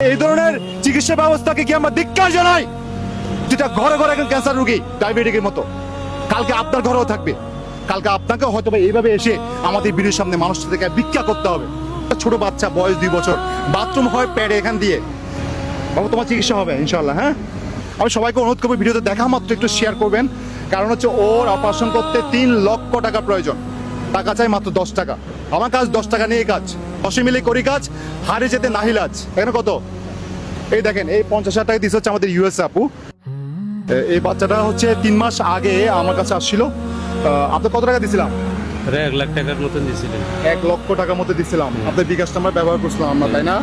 এই ধরনের চিকিৎসা ব্যবস্থাকে কি আমরা ধিক্কার জানাই, যেটা ঘরে ঘরে এখন ক্যান্সার রোগী ডায়াবেটিকের মতো কালকে আপনার ঘরেও থাকবে, কালকে আপনাকে হয়তো এইভাবে এসে আমাদের ভিডিওর সামনে মানুষের থেকে ভিক্ষা করতে হবে। ছোট বাচ্চা বয়স 2 বছর, বাথরুম হয় প্যাডে এখান দিয়ে, বাবু তোমার চিকিৎসা হবে ইনশাল্লাহ। হ্যাঁ, আমি সবাইকে অনুরোধ করবো ভিডিওতে দেখা মাত্র একটু শেয়ার করবেন, কারণ হচ্ছে ওর অপারেশন করতে 3 লক্ষ টাকা প্রয়োজন, টাকা চাই মাত্র 10 টাকা। আমার কাজ 10 টাকা নিয়ে কাজ, 10 মিলে করি কাজ, হারে যেতে নাহিলাজ। এখানে কত, এই দেখেন এই 50,000 টাকা দিচ্ছে হচ্ছে আমাদের ইউএস আপু। এই বাচ্চাটা হচ্ছে 3 মাস আগে আমার কাছে আসছিল। আপনি কত টাকা দিছিলাম? 1 লাখ টাকার মতন দিয়েছিলেন। 1 লক্ষ টাকার মতো দিছিলাম। আপনার বিকাশ নাম্বার ব্যবহার করছিলাম আমরা, তাই না?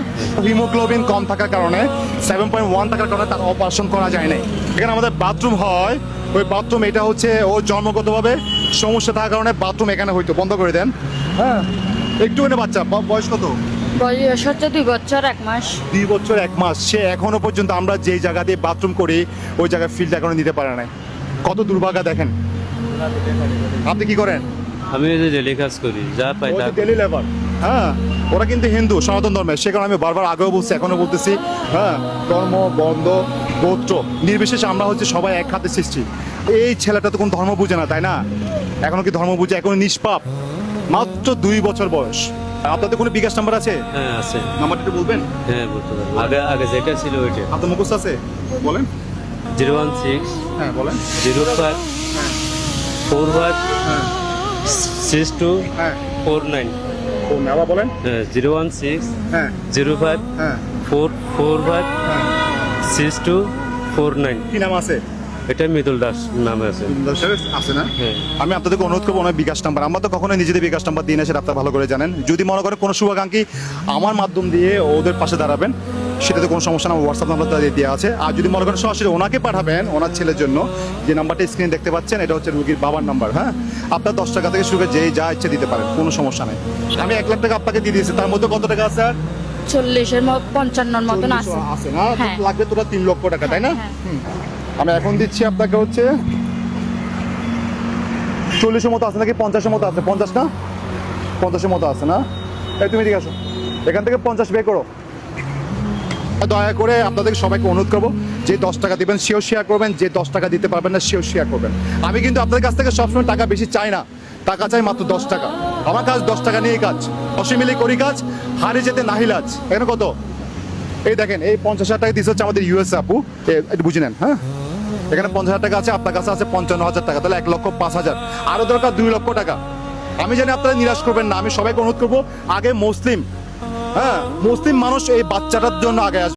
হিমোগ্লোবিন কম থাকার কারণে 7.1 থাকার কারণে তার অপারেশন করা যায় নাই। এখানে আমাদের বাথরুম হয়, ওই বাথরুম এটা হচ্ছে ওর জন্মগতভাবে সমস্যা থাকার কারণে বাথরুম এখানে হয়তো বন্ধ করে দেন। হ্যাঁ, একটু বাচ্চা বয়স কত? বয়স হচ্ছে 2 বছর 1 মাস। 2 বছর 1 মাস। সে এখনো পর্যন্ত আমরা যেই জায়গা দিয়ে বাথরুম করি ওই জায়গায় ফিল্ড এখনো নিতে পারে নাই। কত দুর্ভাগ্য দেখেন। আপনি কি করেন? আমি এই যে ডেলি কাজ করি, যা পাই তা করি। Daily labour. হ্যাঁ, ওরা কিন্তু হিন্দু সনাতন ধর্মের, সে কারণে আমি বারবার আগেও বলছি এখনো বলতেছি, হ্যাঁ, ধর্ম বন্ধ গোত্র নির্বিশেষে আমরা হচ্ছে সবাই এক হাতে সৃষ্টি। এই ছেলেটা তো কোনো ধর্ম বুঝে না, তাই না? এখনো কি ধর্ম বুঝে? এখনো নিষ্পাপ, মাত্র 2 বছর বয়স। আপনাদের কোনো বিকাশ নাম্বার আছে? হ্যাঁ আছে। নাম্বারটা একটু বলবেন? হ্যাঁ বলতে পারবো। আগে যেটা ছিল ওইটা। আপনার মুখস্থ আছে? বলেন। 016 হ্যাঁ বলেন। 05 হ্যাঁ 45 হ্যাঁ 62 হ্যাঁ 49। ফোন আবার বলেন। হ্যাঁ 016 হ্যাঁ 05 হ্যাঁ 445 হ্যাঁ। 62 49। কি নাম আছে? এটা মৃদুল দাস নামে আছে। আছে না? হ্যাঁ। আমি আপনাদেরকে অনুরোধ করবো ওনার বিকাশ নাম্বার, আমরা তো কখনোই নিজেদের বিকাশ নাম্বার দিই না, সেটা আপনারা ভালো করে জানেন। যদি মনে করেন কোনো শুভাকাঙ্ক্ষী আমার মাধ্যম দিয়ে ওদের পাশে দাঁড়াবেন, সেটাতে কোনো সমস্যা না, হোয়াটসঅ্যাপ নাম্বার দেওয়া আছে। আর যদি মনে করেন সরাসরি ওনাকে পাঠাবেন, ওনার ছেলের জন্য যে নাম্বারটা স্ক্রিনে দেখতে পাচ্ছেন, এটা হচ্ছে রুগীর বাবার নাম্বার। হ্যাঁ, আপনার 10 টাকা থেকে শুরু করে যে যা ইচ্ছে দিতে পারেন, কোনো সমস্যা নেই। আমি 1 লাখ টাকা আপনাকে দিয়ে দিয়েছি, তার মধ্যে কত টাকা আছে? আর 40-এর 55-এর মতন আছে। আছে না? হ্যাঁ। লাগবে তোরা 3 লক্ষ টাকা, তাই না? হ্যাঁ। হুম। আমি এখন দিচ্ছি আপনাকে হচ্ছে 40-এর মতো আছে নাকি 50-এর মতো আছে? 50 না? 50-এর মতো আছে না? এই তুমি ঠিক আছো, এখান থেকে 50 বের করো। দয়া করে আপনাদের সবাইকে অনুরোধ করবো, যে 10 টাকা দিবেন সেও শেয়ার করবেন, যে 10 টাকা দিতে পারবেন না সেও শেয়ার করবেন। আমি কিন্তু আপনাদের কাছ থেকে সবসময় টাকা বেশি চাই না, টাকা চাই মাত্র 10 টাকা। আমার কাজ 10 টাকা নিয়ে কাজ, 10 মিলে করি কাজ, হারে যেতে নাহিলাজ। এখানে কত, এই দেখেন এই 50,000 টাকা দিচ্ছে হচ্ছে আমাদের ইউএস আপু। একটু বুঝে নেন। হ্যাঁ, এখানে 50,000 টাকা আছে, আপনার কাছে আছে 55,000 টাকা, তাহলে 1,05,000, আরো দরকার 2 লক্ষ টাকা। আমি জানি আপনারা নিরাশ করবেন না, আমি সবাইকে অনুরোধ করবো আগে মুসলিম, হ্যাঁ মুসলিম মানুষ এই বাচ্চাটার জন্য আগে আসবে।